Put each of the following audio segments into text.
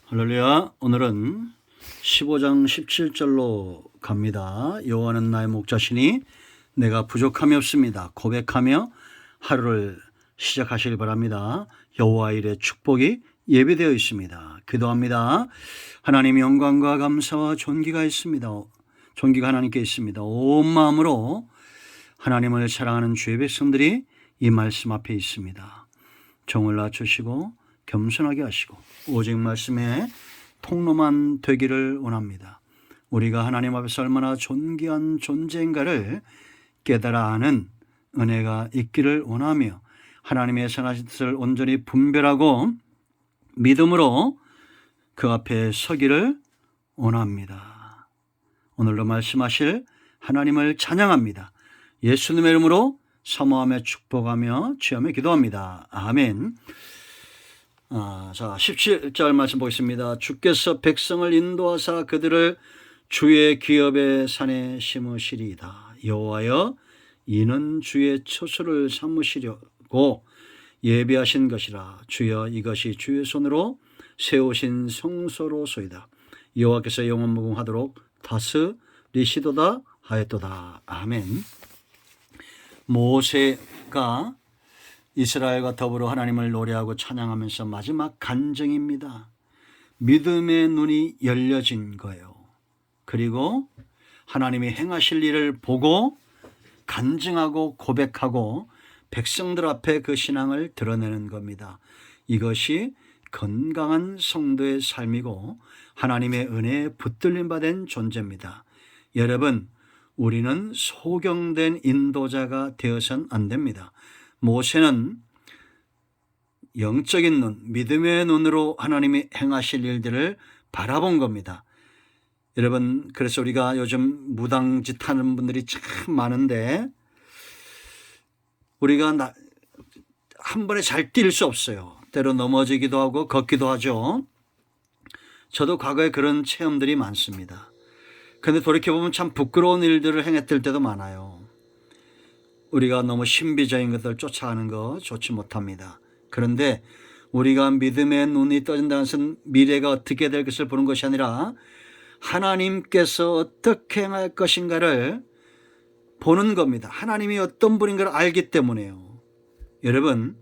할렐루야. 오늘은 15장 17절로 갑니다. 여호와는 나의 목자시니 내가 부족함이 없습니다. 고백하며 하루를 시작하시길 바랍니다. 여호와 일의 축복이 예비되어 있습니다. 기도합니다. 하나님 영광과 감사와 존귀가 있습니다. 존귀가 하나님께 있습니다. 온 마음으로 하나님을 사랑하는 주의 백성들이 이 말씀 앞에 있습니다. 정을 낮추시고 겸손하게 하시고 오직 말씀의 통로만 되기를 원합니다. 우리가 하나님 앞에서 얼마나 존귀한 존재인가를 깨달아 아는 은혜가 있기를 원하며 하나님의 선하신 뜻을 온전히 분별하고 믿음으로 그 앞에 서기를 원합니다. 오늘도 말씀하실 하나님을 찬양합니다. 예수님의 이름으로 사모하며 축복하며 주여며 기도합니다. 아멘. 자, 17절 말씀 보겠습니다. 주께서 백성을 인도하사 그들을 주의 기업의 산에 심으시리이다. 여호와여, 이는 주의 처소를 삼으시려고 예비하신 것이라. 주여, 이것이 주의 손으로 세우신 성소로소이다. 여호와께서 영원무궁하도록 다스리시도다 하였도다. 아멘. 모세가 이스라엘과 더불어 하나님을 노래하고 찬양하면서 마지막 간증입니다. 믿음의 눈이 열려진 거예요. 그리고 하나님이 행하실 일을 보고 간증하고 고백하고 백성들 앞에 그 신앙을 드러내는 겁니다. 이것이 건강한 성도의 삶이고 하나님의 은혜에 붙들림 받은 존재입니다. 여러분, 우리는 소경된 인도자가 되어서는 안 됩니다. 모세는 영적인 눈, 믿음의 눈으로 하나님이 행하실 일들을 바라본 겁니다. 여러분, 그래서 우리가 요즘 무당짓 하는 분들이 참 많은데 우리가 한 번에 잘 뛸 수 없어요. 때로 넘어지기도 하고 걷기도 하죠. 저도 과거에 그런 체험들이 많습니다. 그런데 돌이켜보면 참 부끄러운 일들을 행했을 때도 많아요. 우리가 너무 신비적인 것들을 쫓아가는 거 좋지 못합니다. 그런데 우리가 믿음의 눈이 떠진다는 것은 미래가 어떻게 될 것을 보는 것이 아니라 하나님께서 어떻게 행할 것인가를 보는 겁니다. 하나님이 어떤 분인가를 알기 때문에요. 여러분,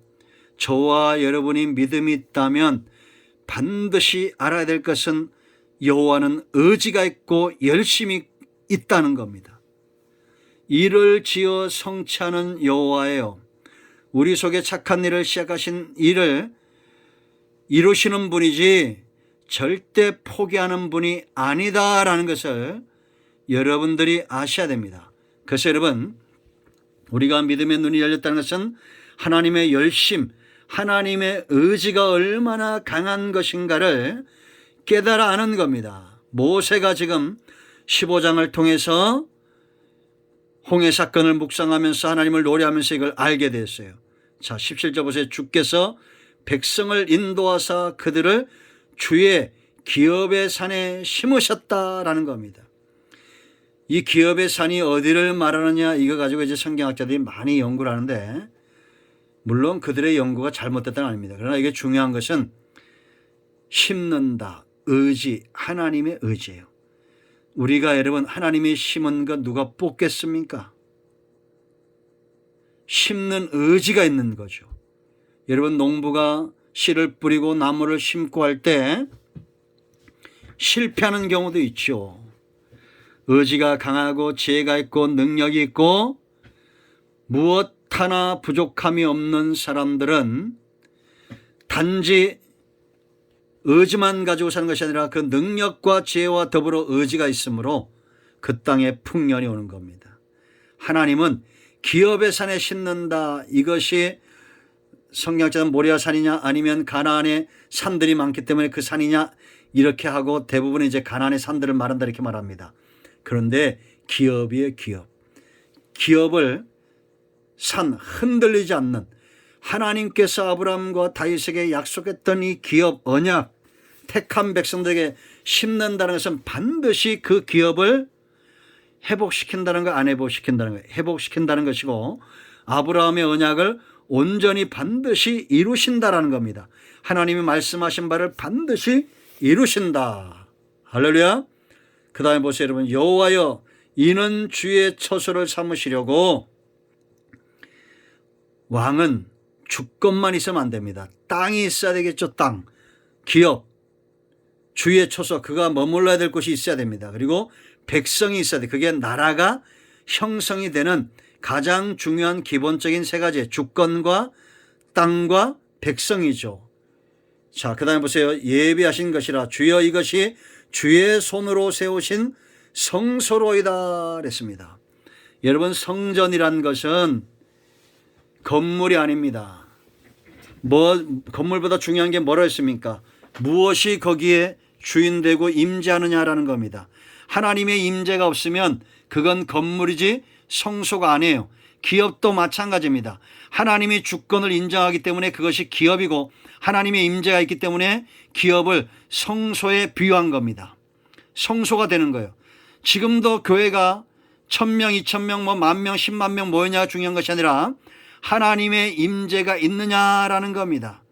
저와 여러분이 믿음이 있다면 반드시 알아야 될 것은 여호와는 의지가 있고 열심히 있다는 겁니다. 일을 지어 성취하는 여호와예요. 우리 속에 착한 일을 시작하신 일을 이루시는 분이지 절대 포기하는 분이 아니다라는 것을 여러분들이 아셔야 됩니다. 그래서 여러분, 우리가 믿음의 눈이 열렸다는 것은 하나님의 열심, 하나님의 의지가 얼마나 강한 것인가를 깨달아 아는 겁니다. 모세가 지금 15장을 통해서 홍해 사건을 묵상하면서 하나님을 노래하면서 이걸 알게 됐어요. 자, 17절 보세요. 주께서 백성을 인도하사 그들을 주의 기업의 산에 심으셨다라는 겁니다. 이 기업의 산이 어디를 말하느냐, 이거 가지고 이제 성경학자들이 많이 연구를 하는데 물론 그들의 연구가 잘못됐다는 건 아닙니다. 그러나 이게 중요한 것은 심는다, 의지, 하나님의 의지예요. 우리가 여러분, 하나님이 심은 것 누가 뽑겠습니까? 심는 의지가 있는 거죠. 여러분, 농부가 씨를 뿌리고 나무를 심고 할 때 실패하는 경우도 있죠. 의지가 강하고 지혜가 있고 능력이 있고 무엇 하나 부족함이 없는 사람들은 단지 의지만 가지고 사는 것이 아니라 그 능력과 지혜와 더불어 의지가 있으므로 그 땅에 풍년이 오는 겁니다. 하나님은 기업의 산에 심는다. 이것이 성경학자는 모리아 산이냐 아니면 가나안의 산들이 많기 때문에 그 산이냐 이렇게 하고 대부분 이제 가나안의 산들을 말한다 이렇게 말합니다. 그런데 기업이에요, 기업. 기업을 산, 흔들리지 않는 하나님께서 아브라함과 다윗에게 약속했던 이 기업 언약, 택한 백성들에게 심는다는 것은 반드시 그 기업을 회복시킨다는 거, 안 회복시킨다는 거, 회복시킨다는 것이고 아브라함의 언약을 온전히 반드시 이루신다라는 겁니다. 하나님이 말씀하신 바를 반드시 이루신다. 할렐루야. 그 다음에 보세요 여러분. 여호와여 이는 주의 처소를 삼으시려고. 왕은 주권만 있으면 안 됩니다. 땅이 있어야 되겠죠. 땅, 기업, 주의 처소, 그가 머물러야 될 곳이 있어야 됩니다. 그리고 백성이 있어야 돼. 그게 나라가 형성이 되는 가장 중요한 기본적인 세 가지, 주권과 땅과 백성이죠. 자, 그 다음에 보세요. 예비하신 것이라 주여 이것이 주의 손으로 세우신 성소로이다 그랬습니다. 여러분, 성전이란 것은 건물이 아닙니다. 건물보다 중요한 게 뭐라 했습니까? 무엇이 거기에 주인되고 임재하느냐라는 겁니다. 하나님의 임재가 없으면 그건 건물이지 성소가 아니에요. 기업도 마찬가지입니다. 하나님이 주권을 인정하기 때문에 그것이 기업이고 하나님의 임재가 있기 때문에 기업을 성소에 비유한 겁니다. 성소가 되는 거예요. 지금도 교회가 1000명, 2000명, 뭐 10,000명, 10만 명 모이냐가 중요한 것이 아니라 하나님의 임재가 있느냐라는 겁니다.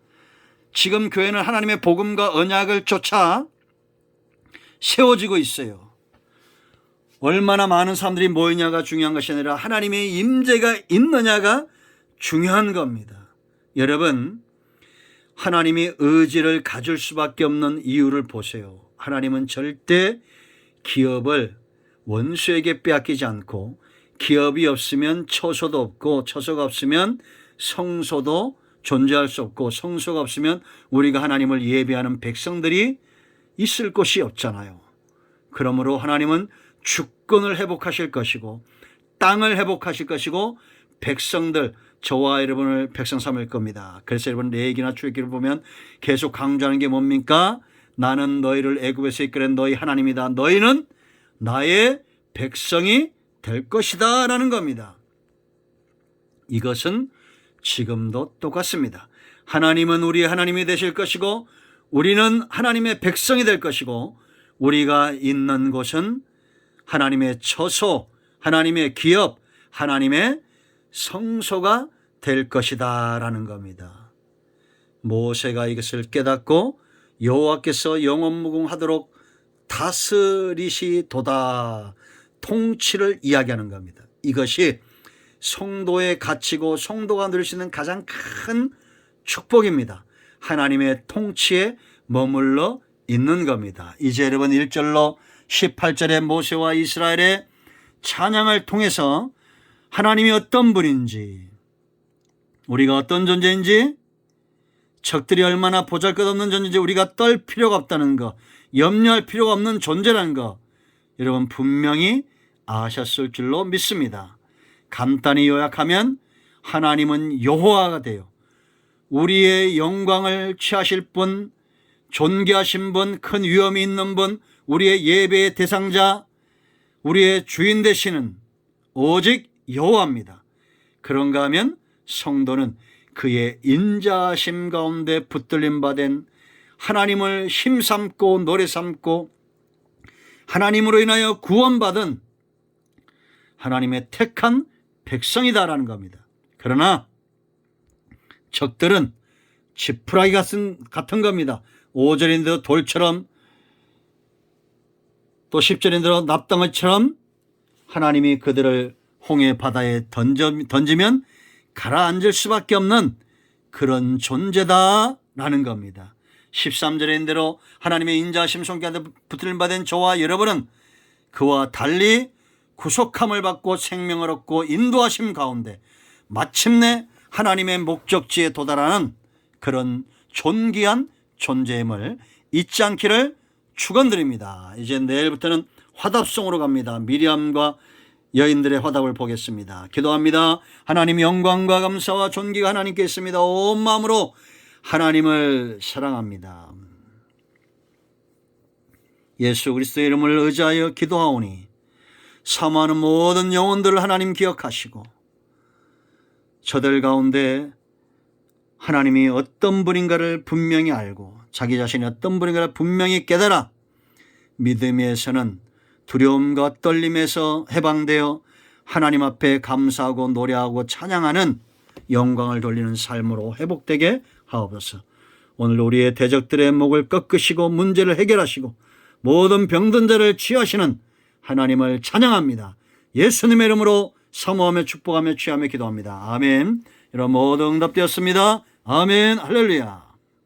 지금 교회는 하나님의 복음과 언약을 쫓아 세워지고 있어요. 얼마나 많은 사람들이 모이냐가 중요한 것이 아니라 하나님의 임재가 있느냐가 중요한 겁니다. 여러분, 하나님이 의지를 가질 수밖에 없는 이유를 보세요. 하나님은 절대 기업을 원수에게 빼앗기지 않고, 기업이 없으면 처소도 없고, 처소가 없으면 성소도 존재할 수 없고, 성소가 없으면 우리가 하나님을 예배하는 백성들이 있을 곳이 없잖아요. 그러므로 하나님은 주권을 회복하실 것이고 땅을 회복하실 것이고 백성들, 저와 여러분을 백성 삼을 겁니다. 그래서 여러분 레위기나 출애굽기를 보면 계속 강조하는 게 뭡니까? 나는 너희를 애굽에서 이끌은 너희 하나님이다. 너희는 나의 백성이 될 것이다 라는 겁니다. 이것은 지금도 똑같습니다. 하나님은 우리의 하나님이 되실 것이고 우리는 하나님의 백성이 될 것이고 우리가 있는 곳은 하나님의 처소, 하나님의 기업, 하나님의 성소가 될 것이다 라는 겁니다. 모세가 이것을 깨닫고 여호와께서 영원무궁하도록 다스리시도다, 통치를 이야기하는 겁니다. 이것이 성도의 가치고 성도가 누릴 수 있는 가장 큰 축복입니다. 하나님의 통치에 머물러 있는 겁니다. 이제 여러분 1절로 18절에 모세와 이스라엘의 찬양을 통해서 하나님이 어떤 분인지, 우리가 어떤 존재인지, 적들이 얼마나 보잘것없는 존재인지 우리가 떨 필요가 없다는 거, 염려할 필요가 없는 존재라는 거 여러분 분명히 아셨을 줄로 믿습니다. 간단히 요약하면 하나님은 여호와가 돼요. 우리의 영광을 취하실 분, 존귀하신 분, 큰 위엄이 있는 분, 우리의 예배의 대상자, 우리의 주인 되시는 오직 여호와입니다. 그런가 하면 성도는 그의 인자하심 가운데 붙들림 받은 하나님을 힘삼고 노래 삼고 하나님으로 인하여 구원받은 하나님의 택한 백성이다라는 겁니다. 그러나 적들은 지푸라기 같은 겁니다. 5절인데도 돌처럼 또 10절인데도 납덩이처럼 하나님이 그들을 홍해 바다에 던지면 가라앉을 수밖에 없는 그런 존재다라는 겁니다. 13절인대로 하나님의 인자하심 손길에 붙들림 받은 저와 여러분은 그와 달리 구속함을 받고 생명을 얻고 인도하심 가운데 마침내 하나님의 목적지에 도달하는 그런 존귀한 존재임을 잊지 않기를 축원드립니다. 이제 내일부터는 화답송으로 갑니다. 미리암과 여인들의 화답을 보겠습니다. 기도합니다. 하나님 영광과 감사와 존귀가 하나님께 있습니다. 온 마음으로 하나님을 사랑합니다. 예수 그리스도의 이름을 의지하여 기도하오니 사모하는 모든 영혼들을 하나님 기억하시고 저들 가운데 하나님이 어떤 분인가를 분명히 알고 자기 자신이 어떤 분인가를 분명히 깨달아 믿음에서는 두려움과 떨림에서 해방되어 하나님 앞에 감사하고 노래하고 찬양하는 영광을 돌리는 삶으로 회복되게 하옵소서. 오늘 우리의 대적들의 목을 꺾으시고 문제를 해결하시고 모든 병든 자를 치유하시는 하나님을 찬양합니다. 예수님의 이름으로 사모하며 축복하며 취하며 기도합니다. 아멘. 이런 모든 응답되었습니다. 아멘. 할렐루야.